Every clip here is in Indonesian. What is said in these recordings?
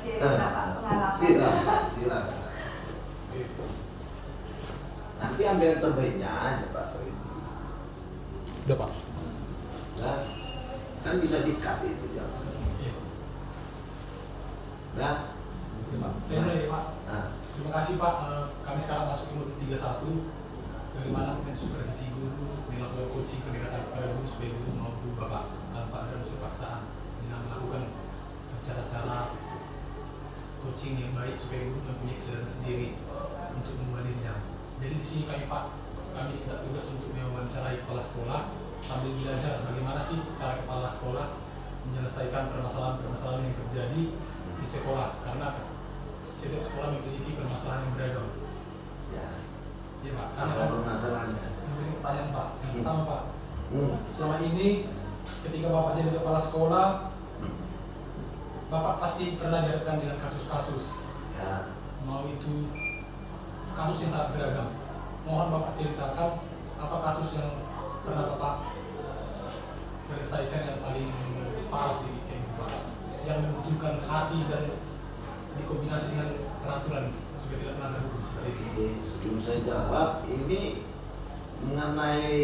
cerita Pak pengalaman. Silakan. Nanti ambil yang terbaiknya aja Pak. Udah Pak. Nah, kan bisa di-cut itu ya. Iya. Nah, Oke Pak. Saya mulai Pak. nah, Terima kasih Pak. Kami sekarang masuk ke modul 31. Bagaimana supervisi guru, melakukan coaching pendekatan kepada guru supaya guru mampu Bapak tanpa ada unsur paksaan dengan melakukan cara-cara coaching yang baik supaya guru mempunyai kesadaran sendiri untuk membuat dirinya. Jadi di sini kami minta tugas untuk mewawancarai kepala sekolah sambil belajar bagaimana sih cara kepala sekolah menyelesaikan permasalahan-permasalahan yang terjadi di sekolah, karena setiap sekolah memiliki permasalahan yang beragam. ya. Ya Pak, Apa permasalahannya? Ini pertanyaan Pak. Yang pertama Pak, selama ini ketika Bapak jadi kepala sekolah, Bapak pasti pernah dihadapkan dengan kasus-kasus, Ya. mau itu kasus yang sangat beragam. Mohon Bapak ceritakan apa kasus yang pernah Bapak selesaikan yang paling parah di Bapak, yang membutuhkan hati dan dikombinasi dengan peraturan supaya tidak melanggar hukum seperti itu. Oke, sebelum saya jawab, ini mengenai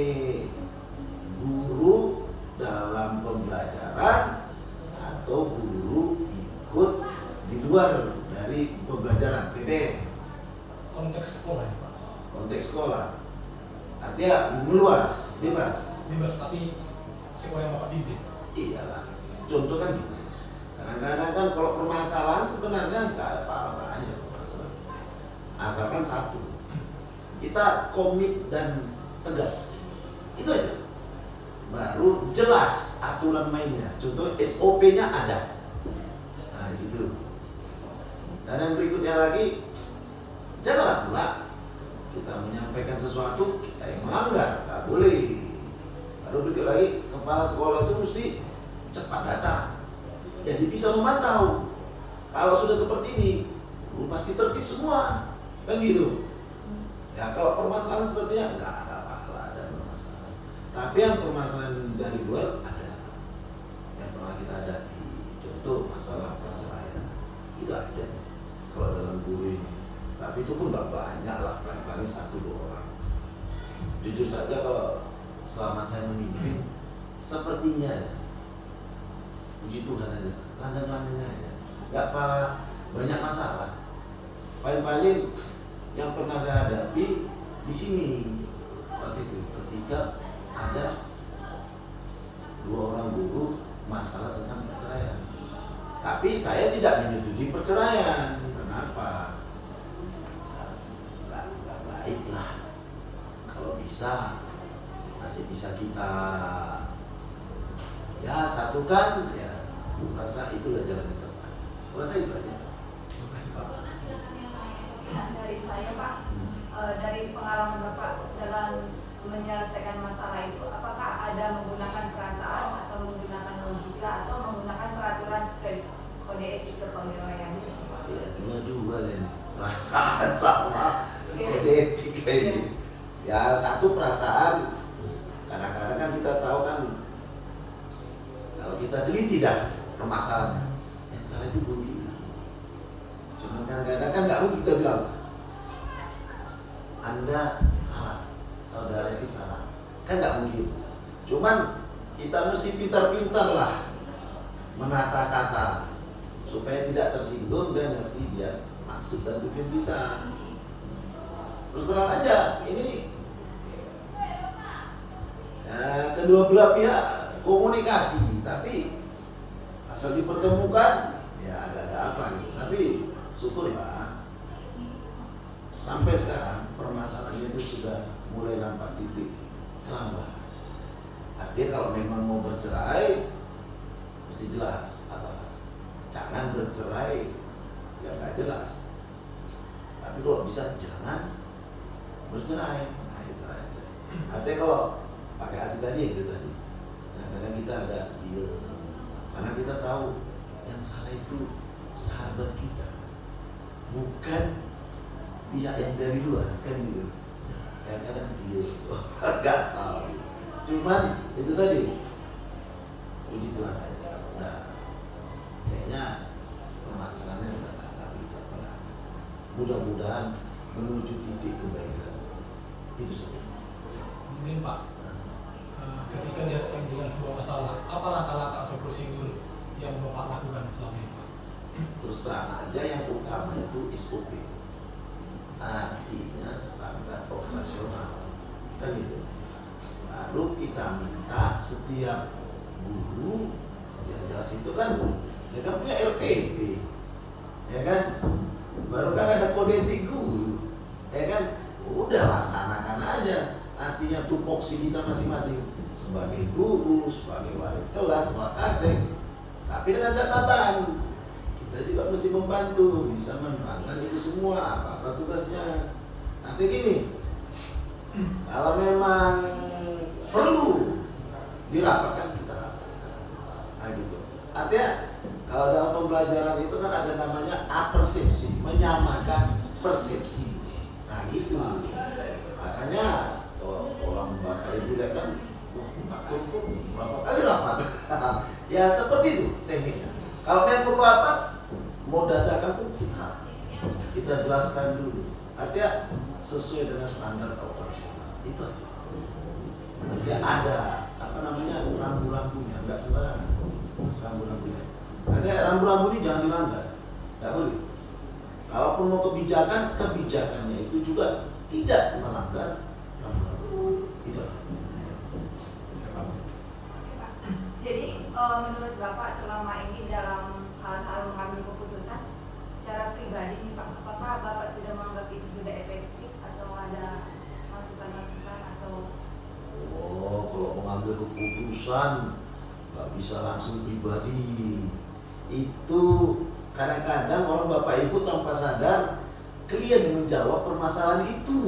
guru dalam pembelajaran atau guru ikut di luar dari pembelajaran PPN. Konteks sekolah ya Pak. Konteks sekolah artinya meluas, bebas. Bebas, tapi sekolah yang Bapak bimbing. Iyalah, contoh kan gitu. Kadang-kadang kan kalau permasalahan sebenarnya nggak ada apa-apanya permasalahan. Asalkan satu, kita komit dan tegas, itu aja. Baru jelas aturan mainnya. Contoh SOP-nya ada. Nah gitu. Dan yang berikutnya lagi, janganlah pula kita menyampaikan sesuatu kita yang melanggar, nggak boleh. Lalu berikut lagi, kepala sekolah itu mesti cepat datang, jadi bisa memantau. Kalau sudah seperti ini, guru pasti tertib semua, kan gitu. Ya kalau permasalahan sepertinya nggak apa-apa ada permasalahan. Tapi yang permasalahan dari luar ada, yang pernah kita hadapi. Contoh masalah perceraian, itu ada. Kalau dalam guru ini. Tapi itu pun nggak banyak lah, paling 1-2 orang. Jujur saja kalau selama saya memimpin, sepertinya ya, puji Tuhan aja, langgan-langgannya aja, nggak banyak masalah. Paling-paling yang pernah saya hadapi di sini waktu itu, ketika ada 2 orang guru masalah tentang perceraian. Tapi saya tidak menyetujui perceraian. Kenapa? Nggak baik lah. Kalau bisa masih bisa kita ya satukan, ya rasa itulah jalan yang tepat. Rasa itu aja. Terima kasih Pak. Dari saya Pak, dari pengalaman Bapak dalam menyelesaikan masalah itu, apakah ada menggunakan perasaan atau menggunakan logika atau menggunakan peraturan sesuai kode etik kepegawaian? Ya, dua-dua ini, perasaan sama kode etik ini. Ya satu perasaan, kadang-kadang kan kita tahu kan, kalau kita teliti dah permasalahannya, yang salah itu guru kita. Cuma kadang-kadang kan nggak mungkin kita bilang Anda salah, saudara itu salah, kan nggak mungkin. Cuman kita mesti pintar-pintar lah menata kata supaya tidak tersinggung dan ngerti dia maksud dan tujuan kita. Terus terang aja, ini ya, kedua belah pihak komunikasi, tapi asal dipertemukan ya ada apa gitu. Tapi syukurlah sampai sekarang permasalahannya itu sudah mulai nampak titik terang. Artinya kalau memang mau bercerai mesti jelas apa. Jangan bercerai ya nggak jelas. Tapi kalau bisa jangan bercerai. Nah itu aja. Artinya kalau pakai hati tadi itu tadi. Kadang-kadang kita agak diam. Karena kita tahu yang salah itu sahabat kita, bukan pihak yang dari luar, kan gitu. Kadang-kadang dia nggak tahu. Cuman itu tadi, puji Tuhan aja. Nah, kayaknya permasalahannya nggak gitu apalah. Mudah-mudahan menuju titik kebaikan itu saja. Kemudian Pak, ketika dihadapkan dengan sebuah masalah, apa langkah-langkah atau prosedur yang Bapak lakukan selama ini Pak? Terus terang aja yang utama itu SOP, artinya standar operasional, kan gitu. Lalu kita minta setiap guru yang jelas itu kan dia kan punya RPP, ya kan, baru kan ada kode etik guru, ya kan, udah laksanakan aja. Artinya tupoksi kita masing-masing sebagai guru, sebagai wali kelas, wakasek, tapi dengan catatan kita juga mesti membantu bisa menerangkan itu semua apa tugasnya. Nanti gini, kalau memang perlu dirapatkan kita rapatkan, nah gitu. Artinya kalau dalam pembelajaran itu kan ada namanya apersepsi, menyamakan persepsi, nah gitu. Makanya orang bapak ibu lihat kan, wah kok berapa kali rapat, ya seperti itu tekniknya. Kalau memang perlu rapat, mau dadakan pun kita jelaskan dulu. Artinya sesuai dengan standar operasional itu aja. Nanti ada apa namanya rambu-rambunya, enggak sembarangan rambu-rambunya. Nanti rambu-rambu ini jangan dilanggar, enggak boleh. Kalaupun mau kebijakan, kebijakannya itu juga tidak melanggar rambu-rambu itu aja. Jadi menurut Bapak selama ini dalam hal-hal mengambil keputusan secara pribadi nih Pak, apakah Bapak sudah menganggap itu sudah efektif atau ada masukan-masukan atau? Oh, kalau mengambil keputusan nggak bisa langsung pribadi. Itu kadang-kadang orang bapak ibu tanpa sadar kalian menjawab permasalahan itu.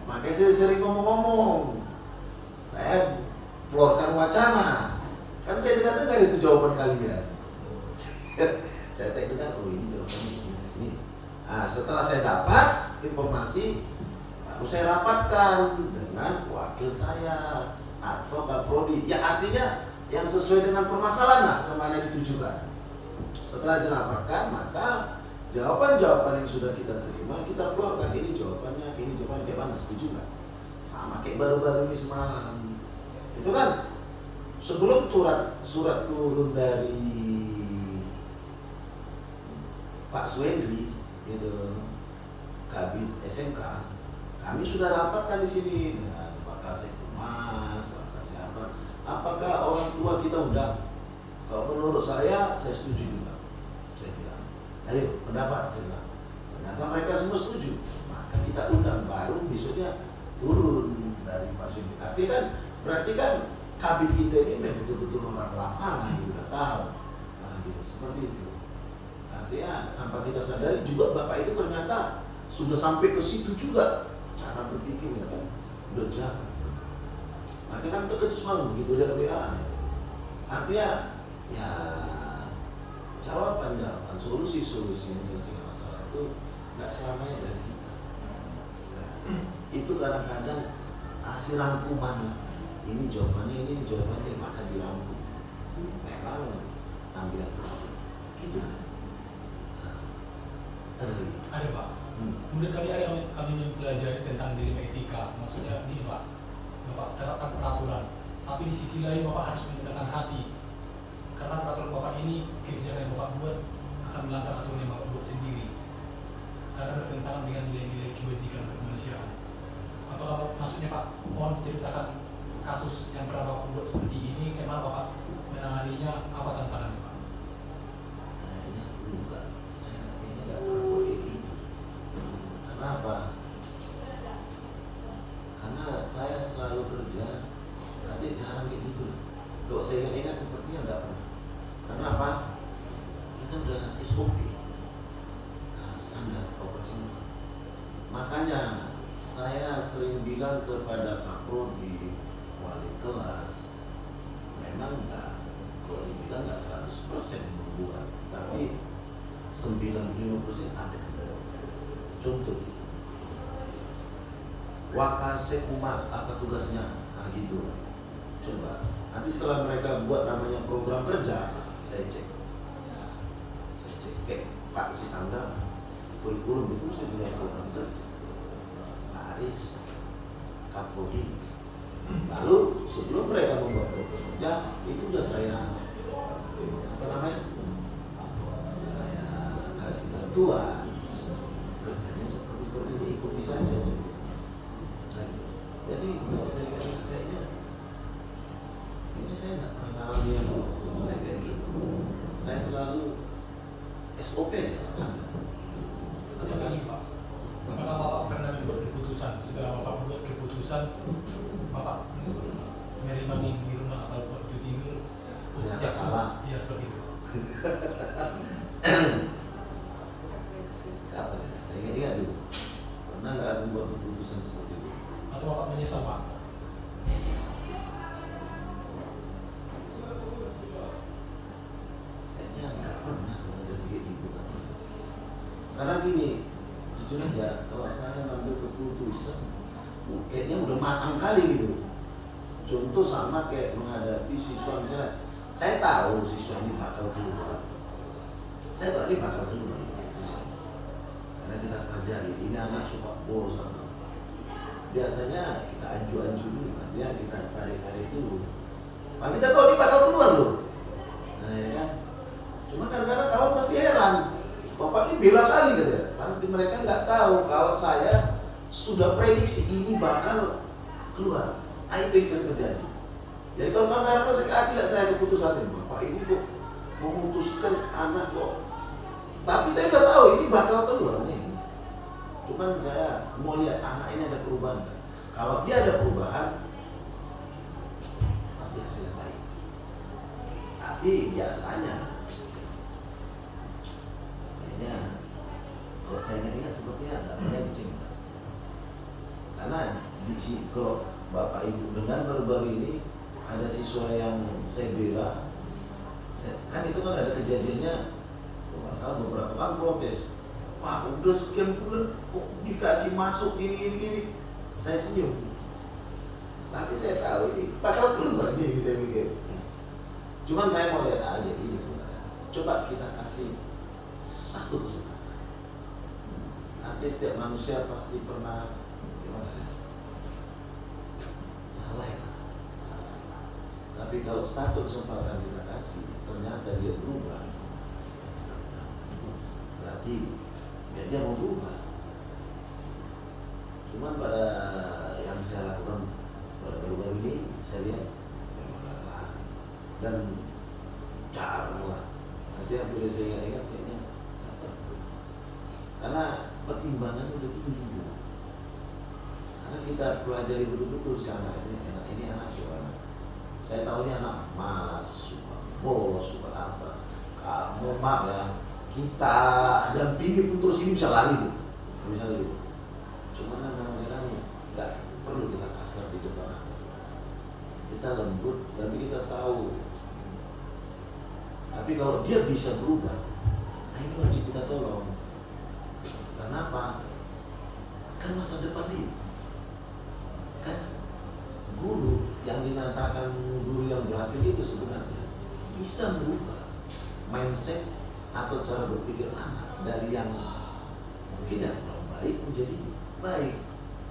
Makanya saya sering ngomong-ngomong. Saya keluarkan wacana. Kan saya dengar itu jawaban kalian. Saya dengar, oh ini jawabannya ini. Nah, setelah saya dapat informasi, baru saya rapatkan dengan wakil saya atau kaprodi. Ya artinya yang sesuai dengan permasalahan lah kemana ditujukan. Setelah dirapatkan, maka jawaban-jawaban yang sudah kita terima kita keluarkan. Ini jawabannya kayak mana, setuju nggak? Sama kayak baru-baru ini semalam. Itu kan sebelum surat turun dari Pak Swendri gitu, Kabid SMK, kami sudah rapatkan di sini dengan Pak Kasih Humas, Pak Kasih apa. Apakah orang tua kita undang? Kalau menurut saya setuju juga. Saya bilang, ayo pendapat saya bilang. Ternyata mereka semua setuju. Maka kita undang, baru besoknya turun dari Pak Swendri. Artinya kan, berarti kan Kabid kita ini memang betul-betul orang lapangan, udah tahu. Nah, gitu, seperti itu. Artinya tanpa kita sadari juga bapak itu ternyata sudah sampai ke situ juga cara berpikirnya kan udah jago. Makanya kan terkejut semalam begitu lihat WA. Artinya ya jawaban solusi menyelesaikan masalah itu nggak selamanya dari kita. Nah, itu kadang-kadang hasil rangkuman. Ini jawabannya, maka dirangkum. Memang ambil yang terbaik. Gitu. Ada Pak. Kemudian kami mempelajari tentang dilema etika. Maksudnya ini Pak, Bapak terapkan peraturan, tapi di sisi lain Bapak harus menggunakan hati. Karena peraturan Bapak ini, kebijakan yang Bapak buat akan melanggar aturan yang Bapak buat sendiri. Karena bertentangan dengan nilai-nilai kebajikan kemanusiaan. Apakah maksudnya Pak, mohon ceritakan kasus yang pernah Bapak buat seperti ini, bagaimana Bapak menanganinya, apa tantangannya Pak? Kayaknya enggak, saya kayaknya enggak pernah buat kayak gitu. Kenapa? Karena saya selalu kerja, nanti jarang kayak gitu. Kalau saya ingat sepertinya enggak pernah. Kenapa? Kita udah SOP, nah, standar operasional. Makanya saya sering bilang kepada Kaprodi, wali kelas, memang enggak, kalau dibilang enggak 100% membuat, tapi 95% ada. Contoh, Wakasek Humas, apa tugasnya? Nah gitu. Coba, nanti setelah mereka buat namanya program kerja, saya cek. kayak Pak Sitangga, kurikulum itu mesti punya program kerja. Pak Aris, Kapolri. Lalu sebelum mereka membuat program kerja, itu udah saya apa namanya? Saya kasih bantuan. Kerjanya seperti ini, ikuti saja. Nah, jadi kalau saya kayaknya ini saya nggak pernah ngalami yang kayak gitu. Saya selalu SOP ya, standar. Satu lagi Pak, apakah Bapak pernah membuat keputusan, setelah Bapak buat keputusan, Bapak menerima di rumah atau waktu tidur? Ternyata salah. Iya seperti itu. Kapan ya? Ingat dulu. Pernah nggak membuat keputusan seperti itu? Atau Bapak menyesal Pak? Kayaknya nggak pernah ada kayak gitu kan. Karena gini, jujur aja, kalau saya ngambil keputusan, kayaknya udah matang kali gitu. Contoh sama kayak menghadapi siswa misalnya, saya tahu siswa ini bakal keluar. Saya tahu ini bakal keluar siswa. Karena kita pelajari, ini anak suka bolos sama. Biasanya kita aju-aju dulu, dia kita tarik-tarik dulu. Nah, kita tahu ini bakal keluar loh. Nah ya kan. Cuma kadang-kadang kawan pasti heran. Bapak ini bela kali katanya. Tapi mereka nggak tahu kalau saya sudah prediksi ini bakal keluar. Nah, itu yang sering terjadi. Jadi kalau kadang-kadang tidak saya keputusan ini, Bapak ini kok memutuskan anak kok. Tapi saya udah tahu ini bakal keluar nih. Cuman saya mau lihat anak ini ada perubahan. Kalau dia ada perubahan, pasti hasilnya baik. Tapi biasanya, kayaknya kalau saya ingat sepertinya agak melenceng. Karena di sini kalau Bapak Ibu dengan baru-baru ini ada siswa yang saya bela, kan itu kan ada kejadiannya, kalau nggak salah beberapa kan protes. Wah udah sekian bulan kok dikasih masuk ini. Saya senyum. Tapi saya tahu ini bakal keluar jadi saya pikir. Cuman saya mau lihat aja ini sebenarnya. Coba kita kasih satu kesempatan. Nanti setiap manusia pasti pernah gimana ya? Lalai lah. Tapi kalau satu kesempatan kita kasih, ternyata dia berubah, berarti ya dia mau berubah. Cuman pada yang saya lakukan pada baru-baru ini, saya lihat memang lelah dan jarang lah. Nanti yang boleh saya ingat kayaknya karena pertimbangan udah tinggi. Karena kita pelajari betul-betul si anak ini anak siapa. Saya tahu ini anak malas, suka bolos, suka apa. Kamu maaf ya, kita dampingi pun terus ini bisa lari bu, misalnya gitu. Cuma kan kadang-kadang nggak perlu kita kasar di depan anak. Kita lembut, tapi kita tahu. Tapi kalau dia bisa berubah, nah ini wajib kita tolong. Kenapa? Kan masa depan dia. Kan guru yang dinyatakan guru yang berhasil itu sebenarnya bisa merubah mindset atau cara berpikir anak dari yang mungkin yang kurang baik menjadi baik,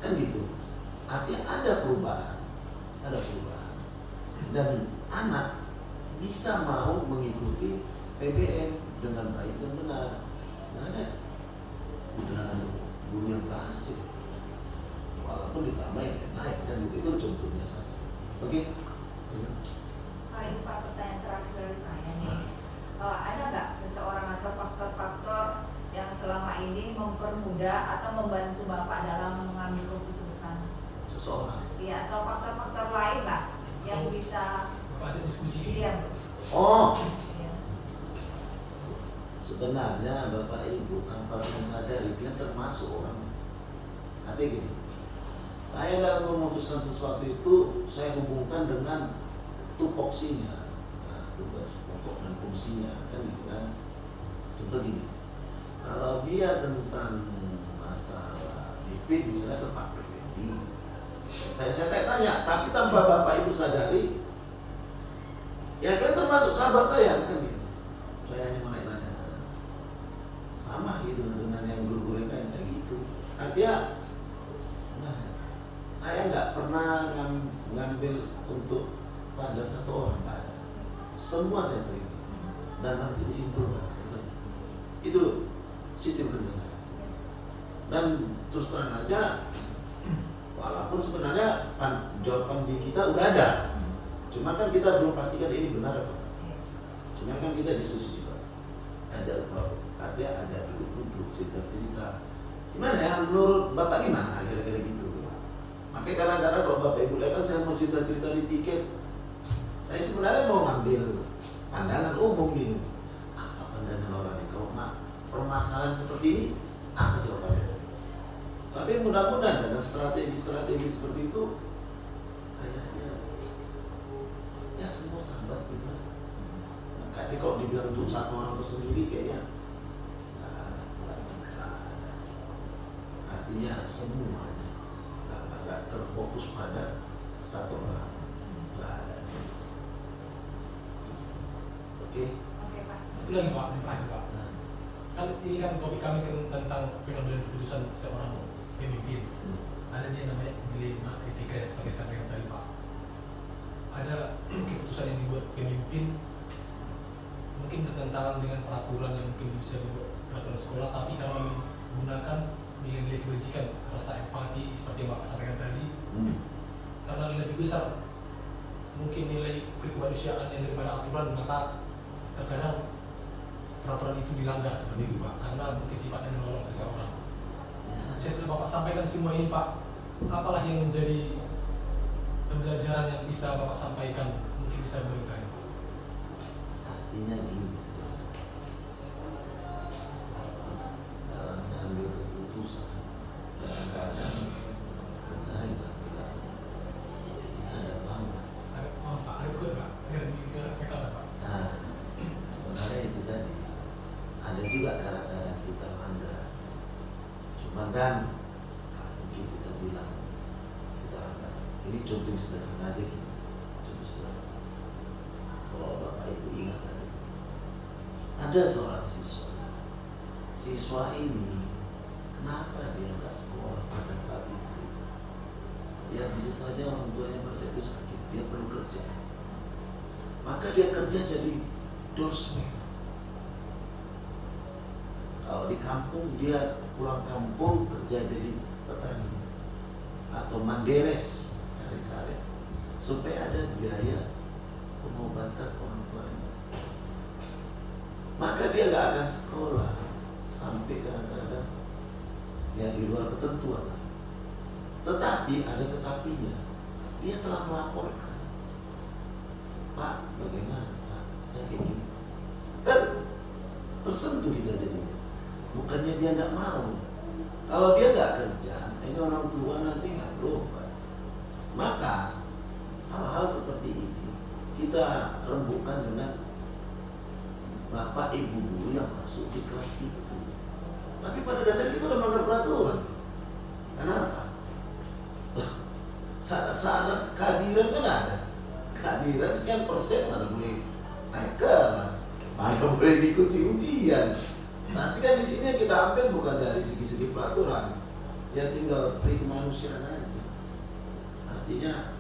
kan gitu. Artinya ada perubahan, dan anak bisa mau mengikuti PBM dengan baik dan benar. Karena udah guru yang berhasil, walaupun ditambah yang naik kan itu contohnya saja. Oke? Pak, ini Pak, pertanyaan terakhir dari saya nih. Ada nggak seseorang atau faktor-faktor yang selama ini mempermudah atau membantu Bapak dalam mengambil keputusan? Seseorang. Iya, atau faktor-faktor lain lah yang bisa Bapak ajak diskusi. iya. Oh, Iya. sebenarnya Bapak Ibu tanpa sadari dia termasuk orang. Artinya gini, saya dalam memutuskan sesuatu itu saya hubungkan dengan tupoksinya, tugas pokok dan fungsinya, kan gitu kan. Contoh gini, kalau dia tentang masalah BP misalnya ke Pak PPD, saya tanya, tapi tanpa Bapak Ibu sadari, ya kan termasuk sahabat saya kan gitu. Saya hanya mau nanya, sama gitu dengan yang guru-guru yang lain kayak gitu. Artinya gimana? Saya nggak pernah ngambil untuk pada satu orang, nggak ada. Semua saya terima dan nanti disimpulkan. Itu sistem kerja saya. Dan terus terang aja, walaupun sebenarnya jawaban di kita udah ada, cuma kan kita belum pastikan ini benar atau tidak. Cuma kan kita diskusi juga, artinya ajak duduk cerita-cerita. Gimana ya, menurut Bapak gimana? Kira-kira gitu. Makanya kadang-kadang kalau Bapak Ibu lihat kan saya mau cerita-cerita di piket, saya sebenarnya mau ngambil pandangan umum gitu. Apa pandangan orang ini? Kalau permasalahan seperti ini, apa jawabannya? Tapi mudah-mudahan dengan strategi-strategi seperti itu, kayaknya ya semua sahabat gitu. Kayaknya kalau dibilang untuk satu orang tersendiri kayaknya nggak ada. Artinya semuanya nggak terfokus pada satu orang, nggak ada. Oke. Oke Pak. Itu lagi Pak, terakhir Pak. Kan ini kan topik kami tentang pengambilan keputusan seorang pemimpin. Ada dia namanya dilema etika seperti saya sampaikan tadi Pak. Ada keputusan yang dibuat pemimpin mungkin bertentangan dengan peraturan yang mungkin bisa dibuat peraturan sekolah, tapi karena menggunakan nilai-nilai kebajikan, rasa empati seperti yang Bapak sampaikan tadi, karena lebih besar mungkin nilai kemanusiaan yang daripada aturan, maka terkadang peraturan itu dilanggar seperti itu Pak, karena mungkin sifatnya menolong seseorang. Setelah Bapak sampaikan semua ini Pak, apalah yang menjadi pembelajaran yang bisa Bapak sampaikan, mungkin bisa berikan? Artinya gini, dalam mengambil keputusan kadang-kadang ada banget. Pak, ada kuat Pak, biar mereka Pak. Nah, sebenarnya itu tadi ada juga kadang-kadang kita langgar. Cuman kan mungkin kita bilang kita langgar. Ini contoh yang sederhana aja gitu. Contoh sederhana. Kalau Bapak Ibu ingat tadi, ada seorang siswa ini kenapa dia nggak sekolah pada saat itu? Ya bisa saja orang tuanya merasa itu sakit, dia perlu kerja, maka dia kerja jadi doorman. Kalau di kampung dia pulang kampung kerja jadi petani atau manderes, cari karet supaya ada biaya pengobatan orang tuanya. Maka dia nggak akan sekolah sampai kadang-kadang ya di luar ketentuan. Tetapi ada tetapinya, dia telah melaporkan, Pak, bagaimana Pak, saya kayak gini. Kan tersentuh kita jadinya. Bukannya dia nggak mau. Kalau dia nggak kerja, ini orang tua nanti nggak berobat. Maka hal-hal seperti ini kita rembukan dengan Bapak Ibu guru yang masuk di kelas itu. Tapi pada dasarnya kita udah melanggar peraturan. Kenapa? Saat kehadiran kan ada. Kehadiran sekian persen mana boleh naik kelas, mana boleh diikuti ujian. Tapi kan di sini kita ambil bukan dari segi-segi peraturan, ya tinggal pri kemanusiaan aja. Artinya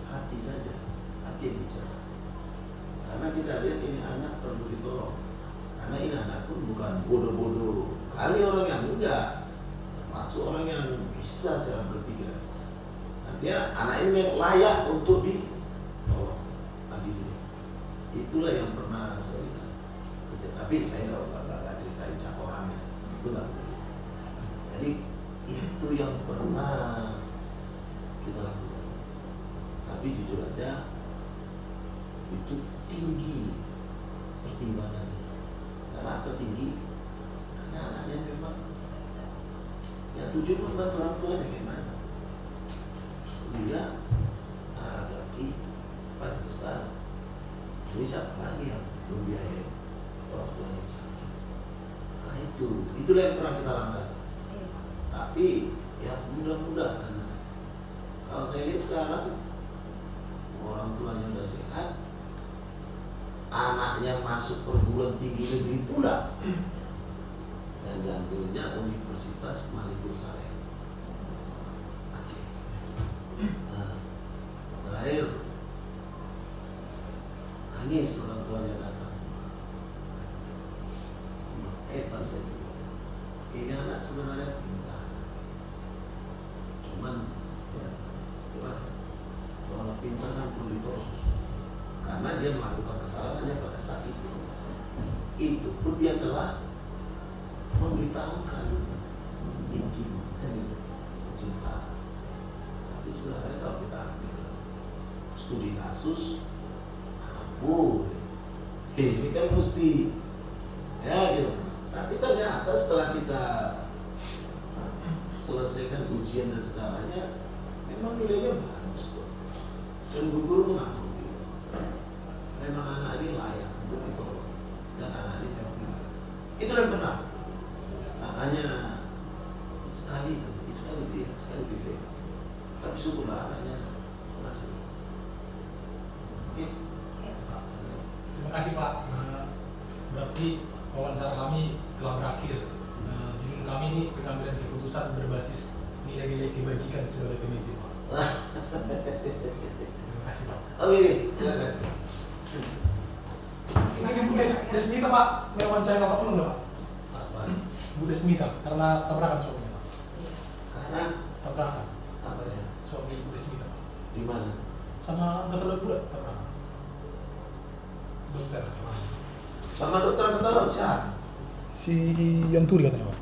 hati saja, hati yang bicara. Karena kita lihat ini anak perlu ditolong. Karena ini anak pun bukan bodoh-bodoh kali orang yang enggak, termasuk orang yang bisa cara berpikir. Artinya anak ini layak untuk ditolong. Begitu. Itulah yang pernah saya lihat. Tapi saya nggak ceritain siapa orangnya. Itu nggak boleh. Jadi itu yang pernah kita lakukan. Tapi jujur aja itu tinggi pertimbangannya. Karena apa tinggi? Karena anaknya memang ya tujuan membantu orang tuanya gimana? Dia anak laki paling besar. Ini siapa lagi yang membiayai orang tuanya yang sakit? Nah itulah yang pernah kita langgar. Tapi ya mudah-mudahan kalau saya lihat sekarang orang tuanya udah sehat, anaknya masuk perguruan tinggi negeri pula, yang diambilnya Universitas Malikul Saleh Aceh. Nah, terakhir nangis orang tuanya datang. Hebat saya juga. Ini anak sebenarnya pintar, cuman ya gimana? Kalau pintar kan perlu diproses, karena dia melakukan kesalahannya pada saat itu. Itu pun dia telah memberitahukan izin kan itu, izin Pak. Tapi sebenarnya kalau kita ambil studi kasus, boleh. Ini kan mesti ya gitu. Tapi ternyata setelah kita selesaikan ujian dan segalanya, memang nilainya bagus kok. Dan guru mengakui memang anak ini layak untuk ditolong dan anak ini memang pintar. Itu yang benar. Makanya sekali saya. Tapi syukurlah anaknya berhasil. Oke. Terima kasih Pak. Berarti wawancara kami telah berakhir. Judul kami ini pengambilan keputusan berbasis nilai-nilai kebajikan sebagai pemimpin Pak. Terima kasih Pak. Oke, silakan. Ini Bu Desmita Pak, mewawancarai Bapak belum Pak? Apa? Bu Desmita, karena tabrakan suaminya Pak. Karena Tabrakan apa ya? suami Bu Desmita Pak. Di mana? Sama angkatan laut pula tabrakan. Dokter. Sama dokter kata laut siapa? Si Yanturi katanya Pak.